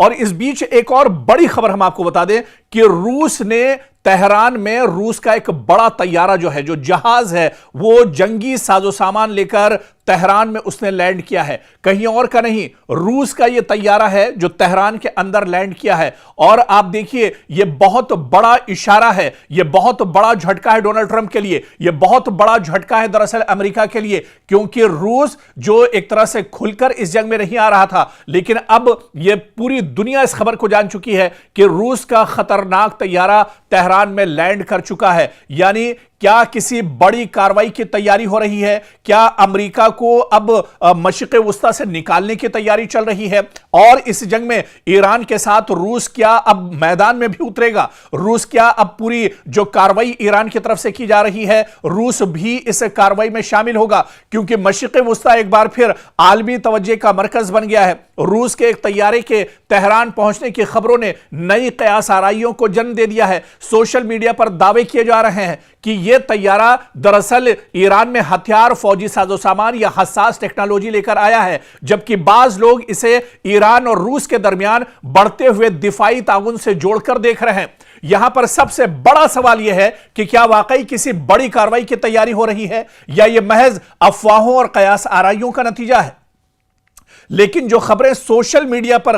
और इस बीच एक और बड़ी खबर हम आपको बता दें कि रूस ने तेहरान में रूस का एक बड़ा तैयारा जो जहाज है वो जंगी साजो सामान लेकर तेहरान में उसने लैंड किया है। कहीं और का नहीं, रूस का यह तैयारा है जो तेहरान के अंदर लैंड किया है। और आप देखिए, यह बहुत बड़ा इशारा है, यह बहुत बड़ा झटका है डोनाल्ड ट्रंप के लिए, यह बहुत बड़ा झटका है दरअसल अमेरिका के लिए, क्योंकि रूस जो एक तरह से खुलकर इस जंग में नहीं आ रहा था, लेकिन अब यह पूरी दुनिया इस खबर को जान चुकी है कि रूस का खतरनाक तैयारा तेहरान में लैंड कर चुका है। यानी क्या किसी बड़ी कार्रवाई की तैयारी हो रही है? क्या अमेरिका को अब मशरिक़ वुस्ता से निकालने की तैयारी चल रही है? और इस जंग में ईरान के साथ रूस क्या अब मैदान में भी उतरेगा? रूस क्या अब पूरी जो कार्रवाई ईरान की तरफ से की जा रही है, रूस भी इस कार्रवाई में शामिल होगा? क्योंकि मशरिक़ वुस्ता एक बार फिर आलमी तवज्जो का मरकज बन गया है। रूस के एक तैयारे के तेहरान पहुंचने की खबरों ने नई कयास आराइयों को जन्म दे दिया है। सोशल मीडिया पर दावे किए जा रहे हैं कि यह तैयारा दरअसल ईरान में हथियार, फौजी साजो सामान या हसास टेक्नोलॉजी लेकर आया है, जबकि बाज लोग इसे ईरान और रूस के दरमियान बढ़ते हुए दिफाई ताउन से जोड़कर देख रहे हैं। यहां पर सबसे बड़ा सवाल यह है कि क्या वाकई किसी बड़ी कार्रवाई की तैयारी हो रही है या यह महज अफवाहों और कयास आराइयों का नतीजा है? लेकिन जो खबरें सोशल मीडिया पर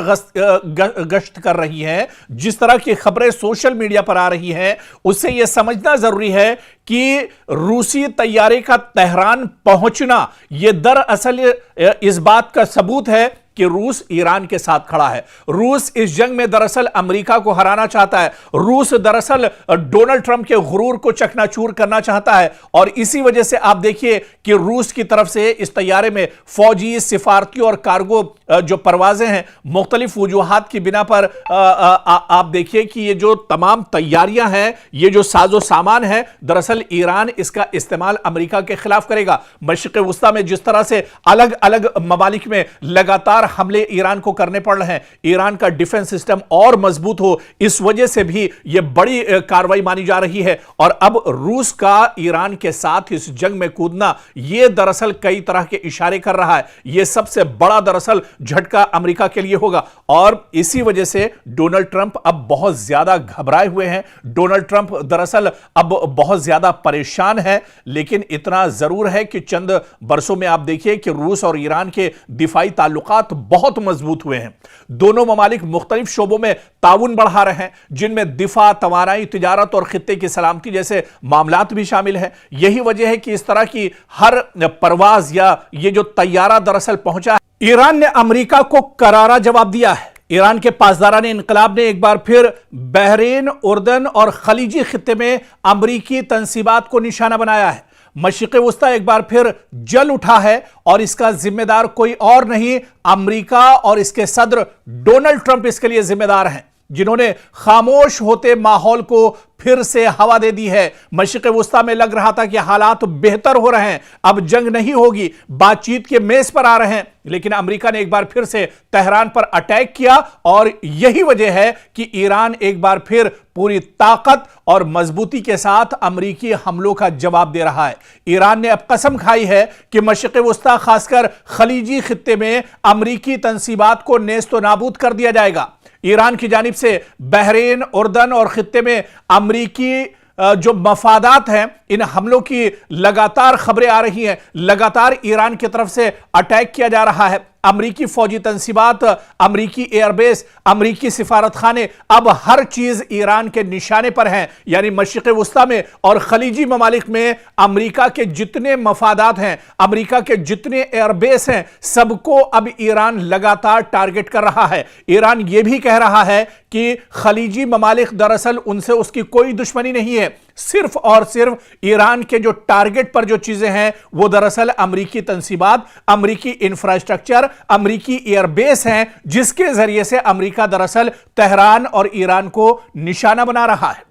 गश्त कर रही हैं, जिस तरह की खबरें सोशल मीडिया पर आ रही हैं, उससे यह समझना जरूरी है कि रूसी तैयारे का तेहरान पहुंचना यह दरअसल इस बात का सबूत है कि रूस ईरान के साथ खड़ा है। रूस इस जंग में दरअसल अमेरिका को हराना चाहता है। रूस दरअसल डोनाल्ड ट्रंप के गुरूर को चकनाचूर करना चाहता है। और इसी वजह से आप देखिए कि रूस की तरफ से इस तैयारे में फौजी, सिफारती और कार्गो जो परवाजें हैं, मुख्तलिफ वजूहात की बिना पर आप देखिए कि ये जो तमाम तैयारियां हैं, ये जो साजो सामान है, दरअसल ईरान इसका इस्तेमाल अमेरिका के खिलाफ करेगा। मशरिक़ वुस्ता में जिस तरह से अलग अलग ममालिक में लगातार हमले ईरान को करने पड़ रहे हैं, ईरान का डिफेंस सिस्टम और मजबूत हो, इस वजह से भी यह बड़ी कार्रवाई मानी जा रही है। और अब रूस का ईरान के साथ इस जंग में कूदना, यह दरअसल कई तरह के इशारे कर रहा है। यह सबसे बड़ा दरअसल झटका अमेरिका के लिए होगा। और इसी वजह से डोनाल्ड ट्रंप अब बहुत ज्यादा घबराए हुए हैं। डोनाल्ड ट्रंप दरअसल अब बहुत ज्यादा परेशान है। लेकिन इतना जरूर है कि चंद बरसों में आप देखिए कि रूस और ईरान के दिफाई ताल्लुकात बहुत मजबूत हुए हैं। दोनों ममालिक मुख्तलिफ शोबों में ताउन बढ़ा रहे हैं, जिनमें दिफा, तवानाई, तिजारत और खित्ते की सलामती जैसे मामलात भी शामिल हैं। यही वजह है कि इस तरह की हर परवाज या ये जो तैयारा दरअसल पहुंचा है, ईरान ने अमेरिका को करारा जवाब दिया है। ईरान के पासदारान इनकलाब ने एक बार फिर बहरीन, उर्दन और खलीजी खित्ते में अमरीकी तंसीबात को निशाना बनाया है। मशरिक़ वुस्ता एक बार फिर जल उठा है और इसका जिम्मेदार कोई और नहीं, अमेरिका और इसके सदर डोनाल्ड ट्रंप इसके लिए जिम्मेदार हैं, जिन्होंने खामोश होते माहौल को फिर से हवा दे दी है। मशरिक़ वुस्ता में लग रहा था कि हालात बेहतर हो रहे हैं, अब जंग नहीं होगी, बातचीत के मेज पर आ रहे हैं, लेकिन अमेरिका ने एक बार फिर से तेहरान पर अटैक किया। और यही वजह है कि ईरान एक बार फिर पूरी ताकत और मजबूती के साथ अमेरिकी हमलों का जवाब दे रहा है। ईरान ने अब कसम खाई है कि मशरिक़ वुस्ता, खासकर खलीजी खित्ते में अमेरिकी तंसीबात को नेस्तो नाबूद कर दिया जाएगा। ईरान की जानिब से बहरीन, उर्दन और खित्ते में अमेरिकी जो मफादात हैं, इन हमलों की लगातार खबरें आ रही हैं। लगातार ईरान की तरफ से अटैक किया जा रहा है। अमरीकी फौजी तंसीबात, अमरीकी एयरबेस, अमरीकी सिफारत खाने, अब हर चीज ईरान के निशाने पर है। यानी मशरिक़ वुस्ता में और खलीजी ममालिक में अमरीका के जितने मफादात हैं, अमरीका के जितने एयरबेस हैं, सबको अब ईरान लगातार टारगेट कर रहा है। ईरान यह भी कह रहा है कि खलीजी ममालिक दरअसल उनसे उसकी कोई दुश्मनी नहीं है, सिर्फ और सिर्फ ईरान के जो टारगेट पर जो चीजें हैं वो दरअसल अमरीकी तंसीबात, अमरीकी इंफ्रास्ट्रक्चर, अमरीकी एयरबेस हैं, जिसके जरिए से अमरीका दरअसल तेहरान और ईरान को निशाना बना रहा है।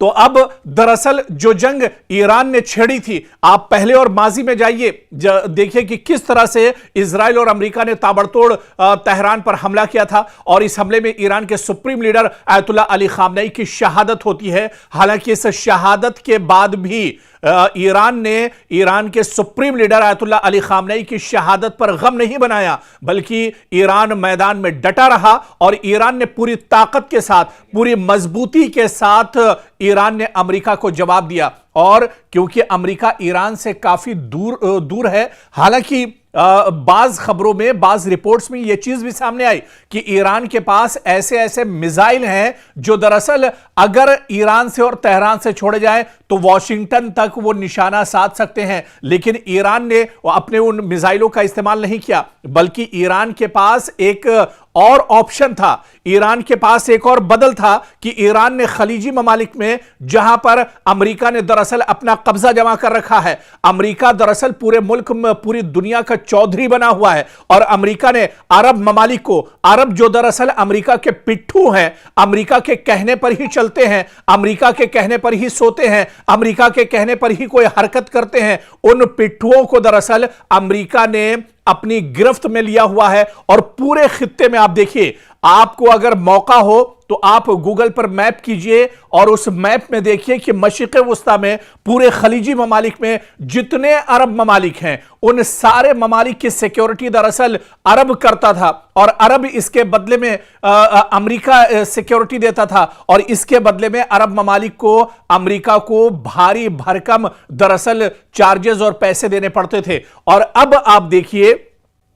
तो अब दरअसल जो जंग ईरान ने छेड़ी थी, आप पहले और माजी में जाइए, देखिए कि किस तरह से इजराइल और अमेरिका ने ताबड़तोड़ तेहरान पर हमला किया था। और इस हमले में ईरान के supreme leader Ayatollah Ali Khamenei की शहादत होती है। हालांकि इस शहादत के बाद भी ईरान ने ईरान के supreme leader Ayatollah Ali Khamenei की शहादत पर गम नहीं बनाया, बल्कि ईरान मैदान में डटा रहा और ईरान ने पूरी ताकत के साथ, पूरी मजबूती के साथ ईरान ने अमेरिका को जवाब दिया। और क्योंकि अमेरिका ईरान से काफी दूर है, हालांकि बाज खबरों में, बाज रिपोर्ट्स में यह चीज भी सामने आई कि ईरान के पास ऐसे ऐसे मिसाइल हैं जो दरअसल अगर ईरान से और तेहरान से छोड़े जाएं तो वॉशिंगटन तक वो निशाना साध सकते हैं। लेकिन ईरान ने अपने उन मिसाइलों का इस्तेमाल नहीं किया, बल्कि ईरान के पास एक और ऑप्शन था, ईरान के पास एक और बदल था कि ईरान ने खलीजी ममालिक में, जहां पर अमेरिका ने दरअसल अपना कब्जा जमा कर रखा है, अमेरिका दरअसल पूरे मुल्क में, पूरी दुनिया का चौधरी बना हुआ है, और अमेरिका ने अरब ममालिक को, अरब जो दरअसल अमेरिका के पिट्ठू हैं, अमेरिका के कहने पर ही चलते हैं, अमेरिका के कहने पर ही सोते हैं, अमेरिका के कहने पर ही कोई हरकत करते हैं, उन पिट्ठुओं को दरअसल अमेरिका ने अपनी गिरफ्त में लिया हुआ है। और पूरे खित्ते में आप देखिए, आपको अगर मौका हो तो आप गूगल पर मैप कीजिए और उस मैप में देखिए कि मशरिक़ वुस्ता में, पूरे खलीजी ममालिक में जितने अरब ममालिक हैं, उन सारे ममालिक की सिक्योरिटी दरअसल अरब करता था, और अरब इसके बदले में अमेरिका सिक्योरिटी देता था, और इसके बदले में अरब ममालिक को अमेरिका को भारी भरकम दरअसल चार्जेस और पैसे देने पड़ते थे। और अब आप देखिए,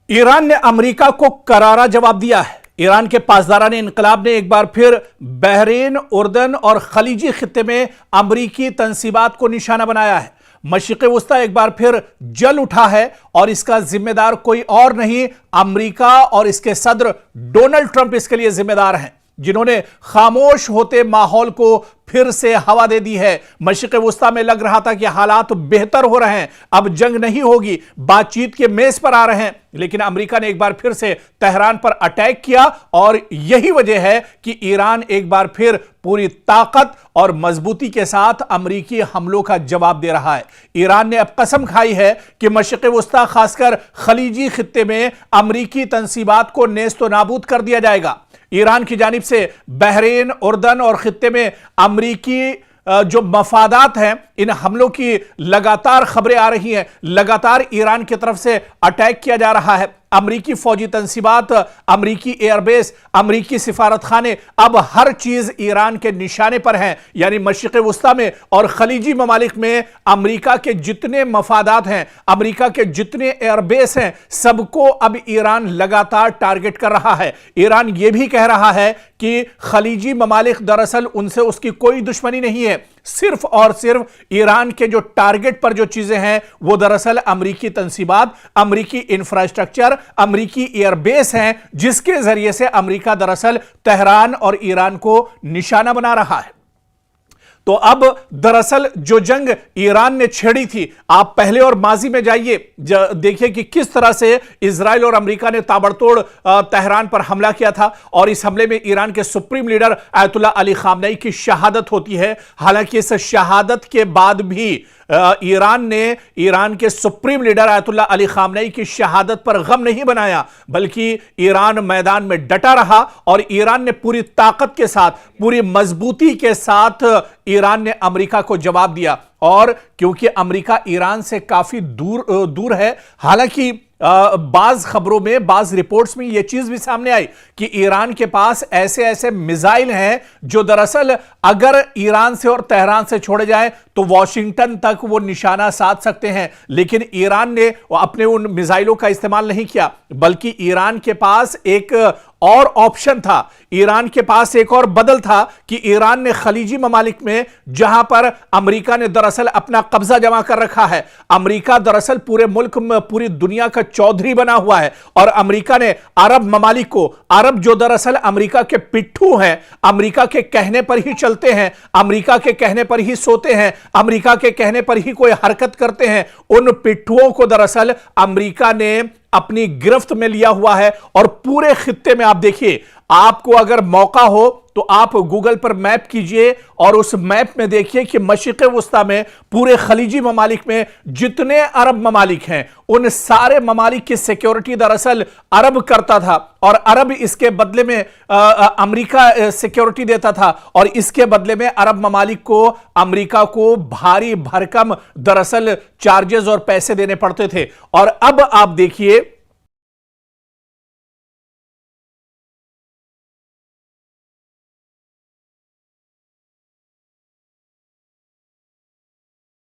ईरान ने अमेरिका को करारा जवाब दिया है। ईरान के पासदाराने इनकलाब ने एक बार फिर बहरीन, उर्दन और खलीजी खित्ते में अमरीकी तंसीबात को निशाना बनाया है। मशरिक़ वुस्ता एक बार फिर जल उठा है, और इसका जिम्मेदार कोई और नहीं, अमेरिका और इसके सदर डोनाल्ड ट्रंप इसके लिए जिम्मेदार हैं, जिन्होंने खामोश होते माहौल को फिर से हवा दे दी है। मशरिक़ वुस्ता में लग रहा था कि हालात बेहतर हो रहे हैं, अब जंग नहीं होगी, बातचीत के मेज पर आ रहे हैं, लेकिन अमेरिका ने एक बार फिर से तेहरान पर अटैक किया, और यही वजह है कि ईरान एक बार फिर पूरी ताकत और मजबूती के साथ अमेरिकी हमलों का जवाब दे रहा है। ईरान ने अब कसम खाई है कि मशरिक़ वुस्ता, खासकर खलीजी खित्ते में अमेरिकी तंसीबात को नेस्तो नाबूद कर दिया जाएगा। ईरान की जानिब से बहरीन, उर्दन और खित्ते में अमेरिकी जो मफादात हैं, इन हमलों की लगातार खबरें आ रही हैं, लगातार ईरान की तरफ से अटैक किया जा रहा है। अमरीकी फौजी तंसीबात, अमरीकी एयरबेस, अमरीकी सिफारत खाने, अब हर चीज ईरान के निशाने पर है। यानी मशरिक़ वुस्ता में और खलीजी ममालिक में अमरीका के जितने मफादात हैं, अमरीका के जितने एयरबेस हैं, सबको अब ईरान लगातार टारगेट कर रहा है। ईरान यह भी कह रहा है कि खलीजी ममालिक दरअसल उनसे उसकी कोई दुश्मनी नहीं है, सिर्फ और सिर्फ ईरान के जो टारगेट पर जो चीजें हैं वो दरअसल अमरीकी तंसीबात, अमरीकी इंफ्रास्ट्रक्चर, अमरीकी एयरबेस हैं, जिसके जरिए से अमरीका दरअसल तेहरान और ईरान को निशाना बना रहा है। तो अब दरअसल जो जंग ईरान ने छेड़ी थी, आप पहले और माजी में जाइए, देखिए कि किस तरह से इजराइल और अमेरिका ने ताबड़तोड़ तेहरान पर हमला किया था, और इस हमले में ईरान के supreme leader Ayatollah Ali Khamenei की शहादत होती है। हालांकि इस शहादत के बाद भी ईरान ने ईरान के supreme leader Ayatollah Ali Khamenei की शहादत पर गम नहीं बनाया, बल्कि ईरान मैदान में डटा रहा, और ईरान ने पूरी ताकत के साथ, पूरी मजबूती के साथ ईरान ने अमेरिका को जवाब दिया। और क्योंकि अमेरिका ईरान से काफी दूर है, हालांकि बाज खबरों में, बाज रिपोर्ट्स में यह चीज भी सामने आई कि ईरान के पास ऐसे ऐसे मिसाइल हैं जो दरअसल अगर ईरान से और तेहरान से छोड़े जाएं तो वॉशिंगटन तक वो निशाना साध सकते हैं। लेकिन ईरान ने अपने उन मिसाइलों का इस्तेमाल नहीं किया, बल्कि ईरान के पास एक और ऑप्शन था, ईरान के पास एक और बदल था कि ईरान ने खलीजी ममालिक में, जहां पर अमेरिका ने दरअसल अपना कब्जा जमा कर रखा है, अमेरिका दरअसल पूरे मुल्क में, पूरी दुनिया का चौधरी बना हुआ है, और अमेरिका ने अरब ममालिक को, अरब जो दरअसल अमेरिका के पिट्ठू हैं, अमेरिका के कहने पर ही चलते हैं, अमेरिका के कहने पर ही सोते हैं, अमेरिका के कहने पर ही कोई हरकत करते हैं, उन पिट्ठुओं को दरअसल अमेरिका ने अपनी गिरफ्त में लिया हुआ है। और पूरे खित्ते में आप देखिए, आपको अगर मौका हो तो आप गूगल पर मैप कीजिए और उस मैप में देखिए कि मशरिक़ वुस्ता में पूरे खलीजी ममालिक में जितने अरब ममालिक हैं उन सारे ममालिक की सिक्योरिटी दरअसल अरब करता था और अरब इसके बदले में अमेरिका सिक्योरिटी देता था और इसके बदले में अरब ममालिक को अमेरिका को भारी भरकम दरअसल चार्जेस और पैसे देने पड़ते थे। और अब आप देखिए